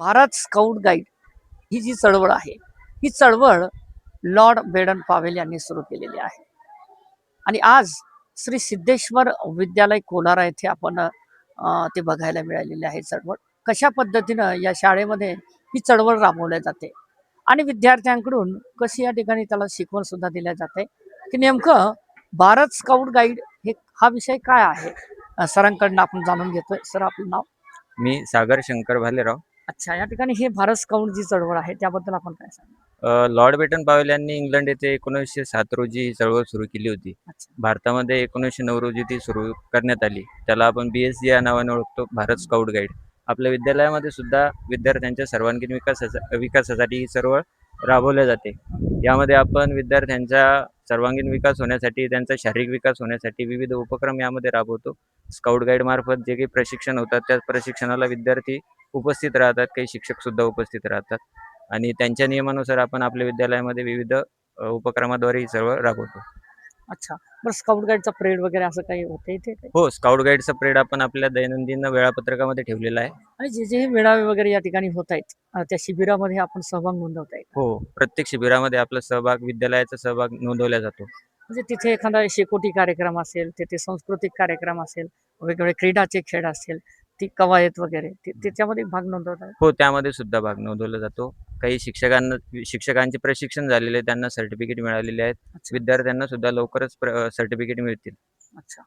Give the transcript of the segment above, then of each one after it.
Bharat scout guide ही जी चळवळ आहे, ही चळवळ लॉर्ड बेडन पावेल यांनी सुरू केलेली आहे. आणि आज श्री सिद्धेश्वर विद्यालय कोलारा येथे आपण ते बघायला मिळालेले आहे चळवळ. कशा पद्धतीनं या शाळेमध्ये ही चळवळ राबवली जाते आणि विद्यार्थ्यांकडून कशी या ठिकाणी त्याला शिकवण सुद्धा दिल्या जाते, की नेमकं भारत स्काउट गाईड हे हा विषय काय आहे. सरांकडनं आपण जाणून घेतोय. सर, आपलं नाव? मी सागर शंकर भालेराव. अच्छा, या ठिकाणी हे भारत स्काउट जी चळवळ आहे त्याबद्दल आपण काय सांगा? लॉर्ड बेटन पावेल यांनी इंग्लंड येथे 1907 रोजी ही चळवळ सुरू केली होती. अच्छा. भारतामध्ये 1909 रोजी ती सुरू करण्यात आली. त्याला आपण BSG या नावाने ओळखतो, भारत स्काउट गाईड. आपल्या विद्यालयामध्ये सुद्धा विद्यार्थ्यांच्या सर्वांगीण विकासासाठी ही चळवळ राबवल्या जाते. यामध्ये आपण विद्यार्थ्यांचा सर्वांगीण विकास होण्यासाठी, त्यांचा शारीरिक विकास होण्यासाठी विविध उपक्रम यामध्ये राबवतो. स्काउट गाईड मार्फत जे काही प्रशिक्षण होतात, त्या प्रशिक्षणाला विद्यार्थी उपस्थित राहतात, काही शिक्षक सुद्धा उपस्थित राहतात आणि त्यांच्या नियमानुसार आपण आपल्या विद्यालयामध्ये विविध उपक्रमाद्वारे ही चळवळ राबवतो. अच्छा, बरं, स्काउट गाईडचा परेड वगैरे असं काही होतं इथे काही? हो, स्काउट गाईडचा परेड आपण आपल्या दैनंदिन वेळापत्रकामध्ये ठेवलेला आहे. आणि जे जे मेळावे वगैरे या ठिकाणी होत आहेत, त्या शिबिरामध्ये आपण सहभाग नोंदवता येईल? हो, प्रत्येक शिबिरामध्ये आपला सहभाग, विद्यालयाचा सहभाग नोंदवला जातो. म्हणजे तिथे एखादा शेकोटी कार्यक्रम असेल, तिथे सांस्कृतिक कार्यक्रम असेल, वेगवेगळे क्रीडाचे खेळ असतील, ती कवायत वगैरे त्याच्यामध्ये भाग नोंदवता येईल? हो, त्यामध्ये सुद्धा भाग नोंदवला जातो. काही शिक्षकांचे प्रशिक्षण झालेले, त्यांना सर्टिफिकेट मिळालेले आहेत. अच्छा. विद्यार्थ्यांना सुद्धा लवकरच सर्टिफिकेट मिळतील. अच्छा.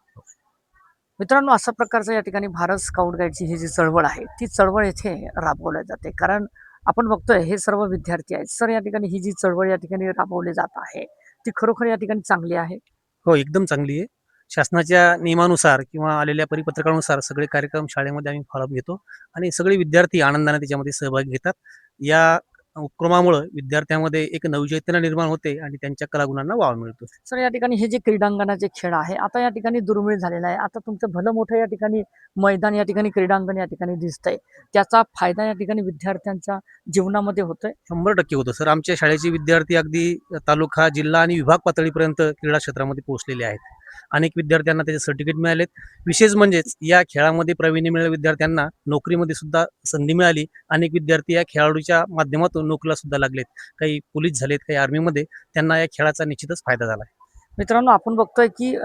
मित्रांनो, अशा प्रकारचं या ठिकाणी भारत स्काउट गाईडची ही जी चळवळ आहे, ती चळवळ येथे राबवली जाते. कारण आपण बघतोय हे सर्व विद्यार्थी आहेत. सर, या ठिकाणी ही जी चळवळ या ठिकाणी राबवली जात आहे, ती खरोखर या ठिकाणी चांगली आहे? हो, एकदम चांगली आहे. शासनाच्या नियमानुसार किंवा आलेल्या परिपत्रकानुसार सगळे कार्यक्रम शाळेमध्ये आम्ही फॉलो घेतो आणि सगळे विद्यार्थी आनंदाने त्याच्यामध्ये सहभाग घेतात. या उपक्रमामुळे विद्यार्थ्यांमध्ये एक नवचैतन्य निर्माण होते आणि त्यांच्या कलागुणांना वाव मिळतो. सर, या ठिकाणी हे जे क्रीडांगणाचे खेळ आहे, आता या ठिकाणी दुर्मिळ झालेला आहे. आता तुमचं भलं मोठं या ठिकाणी मैदान, या ठिकाणी क्रीडांगण या ठिकाणी दिसतंय. त्याचा फायदा या ठिकाणी विद्यार्थ्यांच्या जीवनामध्ये होतोय? 100% होतं सर. आमच्या शाळेचे विद्यार्थी अगदी तालुका, जिल्हा आणि विभाग पातळीपर्यंत क्रीडा क्षेत्रामध्ये पोहोचलेले आहेत. अनेक विद्यार्थ्यांना त्याचे सर्टिफिकेट मिळालेत. विशेष म्हणजेच या खेळामध्ये प्रावीण्य मिळालेल्या विद्यार्थ्यांना नोकरीमध्ये सुद्धा संधी मिळाली. अनेक विद्यार्थी या खेळाडूच्या माध्यमातून नोकरीला सुद्धा लागलेत. काही पोलीस झालेत, काही आर्मीमध्ये. त्यांना या खेळाचा निश्चितच फायदा झाला आहे. मित्रांनो, आपण बघतोय की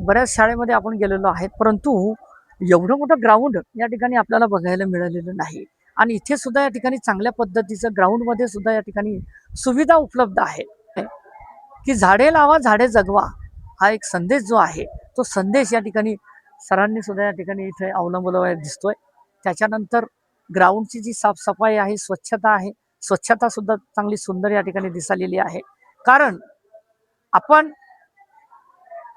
बऱ्याच शाळेमध्ये आपण गेलेलो आहेत, परंतु एवढं मोठं ग्राउंड या ठिकाणी आपल्याला बघायला मिळालेलं नाही. आणि इथे सुद्धा या ठिकाणी चांगल्या पद्धतीचं ग्राउंडमध्ये सुद्धा या ठिकाणी सुविधा उपलब्ध आहे, की झाडे लावा झाडे जगवा हा एक संदेश जो आहे, तो संदेश या ठिकाणी सरांनी सुद्धा या ठिकाणी इथे अवलंबलेला दिसतोय. त्याच्यानंतर ग्राउंडची जी साफसफाई आहे, स्वच्छता आहे, स्वच्छता सुद्धा चांगली सुंदर या ठिकाणी दिसालेली आहे. कारण आपण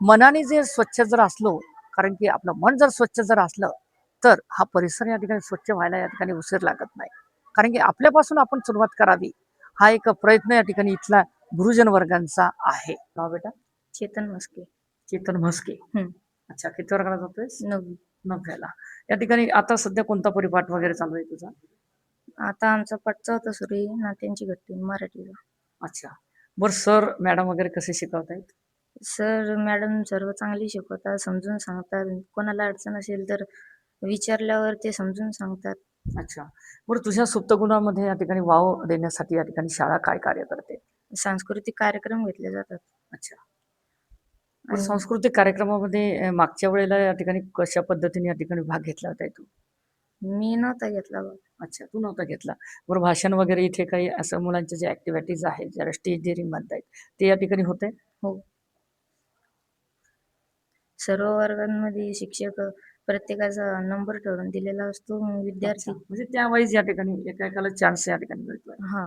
मनाने जे स्वच्छ जर असलो, कारण की आपलं मन जर स्वच्छ जर असलं, तर हा परिसर या ठिकाणी स्वच्छ व्हायला या ठिकाणी उशीर लागत नाही. कारण की आपल्यापासून आपण सुरुवात करावी, हा एक प्रयत्न या ठिकाणी इथला गुरुजन वर्गांचा आहे. नाव बेटा? चेतन मस्के. चेतन म्हस्के. अच्छा, किती वर्गाला जातोय? 9वी. 9व्या. या ठिकाणी आता सध्या कोणता परिपाठ वगैरे चालू आहे तुझा? आता आमचा पाठचा होता सुरू आहे नात्यांची घट्टी मराठीचा. अच्छा, बरं, सर मॅडम वगैरे कसे शिकवतायत? सर मॅडम सर्व चांगली शिकवतात, समजून सांगतात. कोणाला अडचण असेल तर विचारल्यावर ते समजून सांगतात. अच्छा, बरं, तुझ्या सुप्त गुणामध्ये या ठिकाणी वाव देण्यासाठी या ठिकाणी शाळा काय कार्य करते? सांस्कृतिक कार्यक्रम घेतले जातात. अच्छा, बरं, सांस्कृतिक कार्यक्रमामध्ये मागच्या वेळेला या ठिकाणी कशा पद्धतीने या ठिकाणी भाग घेतला होता तू? मी नव्हता घेतला बघ. अच्छा, तू नव्हता घेतला. बरं, भाषण वगैरे इथे काही असं मुलांच्या जे ऍक्टिव्हिटीज आहेत, ज्याला स्टेज डेअरिंग म्हणतायत, ते या ठिकाणी होते? हो. सर्व वर्गांमध्ये शिक्षक प्रत्येकाचा नंबर ठरवून दिलेला असतो. विद्यार्थी म्हणजे त्यावेळेस या ठिकाणी एका चान्स या ठिकाणी मिळतोय? हा.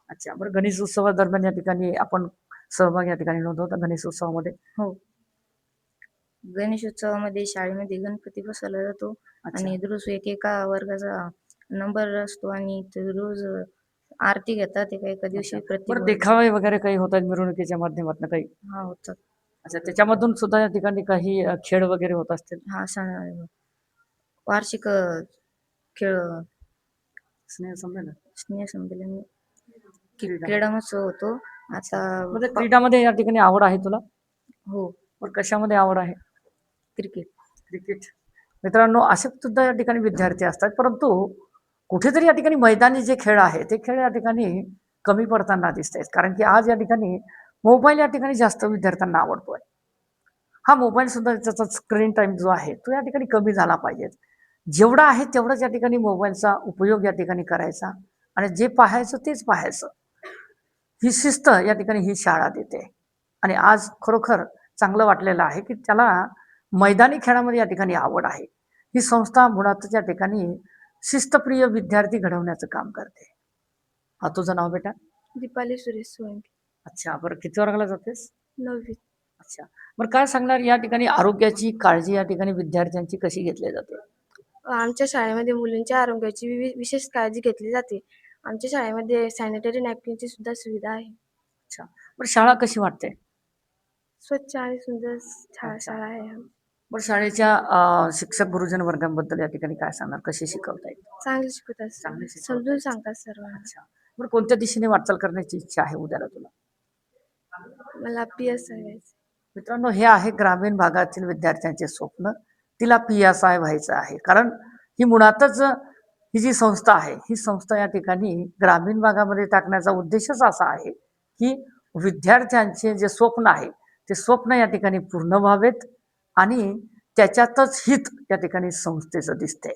अच्छा, बरं, गणेश उत्सवादरम्यान या ठिकाणी आपण सहभाग या ठिकाणी नोंदवता गणेश उत्सवामध्ये? हो. गणेशोत्सवामध्ये शाळेमध्ये गणपती बसवला जातो आणि रोज एकेका वर्गाचा नंबर असतो आणि ते रोज आरती घेतात एका दिवशी. बरं, देखावे वगैरे काही होतात मिरवणुकीच्या माध्यमातून काही? हा, होतात. अच्छा, त्याच्यामधून सुद्धा या ठिकाणी काही खेळ वगैरे होत असतील? हा, वार्षिक खेळ, स्नेहसंमेलन, क्रीडा महोत्सव होतो. आता म्हणजे क्रीडामध्ये या ठिकाणी आवड आहे तुला? हो. पण कशामध्ये आवड आहे? क्रिकेट. क्रिकेट. मित्रांनो, असे सुद्धा या ठिकाणी विद्यार्थी असतात, परंतु कुठेतरी या ठिकाणी मैदानी जे खेळ आहे ते खेळ या ठिकाणी कमी पडताना दिसत आहेत. कारण की आज या ठिकाणी मोबाईल या ठिकाणी जास्त विद्यार्थ्यांना आवडतोय. हा मोबाईल सुद्धा त्याचा स्क्रीन टाइम जो आहे तो या ठिकाणी कमी झाला पाहिजे. जेवढा आहे तेवढाच या ठिकाणी मोबाईलचा उपयोग या ठिकाणी करायचा आणि जे पाहायचं तेच पाहायचं. ही शिस्त या ठिकाणी ही शाळा देते आणि आज खरोखर चांगलं वाटलेलं आहे की त्याला मैदानी खेळामध्ये या ठिकाणी आवड आहे. ही संस्था मुळातच या ठिकाणी शिस्तप्रिय विद्यार्थी घडवण्याचं काम करते. हा तुझं नाव बेटा? दीपाली सुरेश सोळंके. अच्छा, बरं किती वर्गाला जातेस? 9वी. अच्छा, बरं काय सांगणार या ठिकाणी आरोग्याची काळजी या ठिकाणी विद्यार्थ्यांची कशी घेतली जाते? आमच्या शाळेमध्ये मुलींच्या आरोग्याची विशेष काळजी घेतली जाते. आमच्या शाळेमध्ये सॅनिटरी नॅपकिनची सुद्धा सुविधा आहे. अच्छा, बरं शाळा कशी वाटते? स्वच्छ आणि सुंदर अच्छा. शाळा आहे. बरं शाळेच्या शिक्षक गुरुजन वर्गांबद्दल या ठिकाणी काय सांगणार? कशी शिकवतायत? चांगले शिकवतात, चांगले शिकवतात. समजून सांगतात सर्वांना. अच्छा, बरं कोणत्या दिशेने वाटचाल करण्याची इच्छा आहे उद्याला तुला? मला PSI व्हायचं. मित्रांनो, हे आहे ग्रामीण भागातील विद्यार्थ्यांचे स्वप्न. तिला PSI व्हायचं आहे. कारण ही मुळातच ही जी संस्था आहे ही संस्था या ठिकाणी ग्रामीण भागामध्ये टाकण्याचा उद्देशच असा आहे की विद्यार्थ्यांचे जे स्वप्न आहे ते स्वप्न या ठिकाणी पूर्ण व्हावेत आणि त्याच्यातच हित या ठिकाणी संस्थेचं दिसतंय.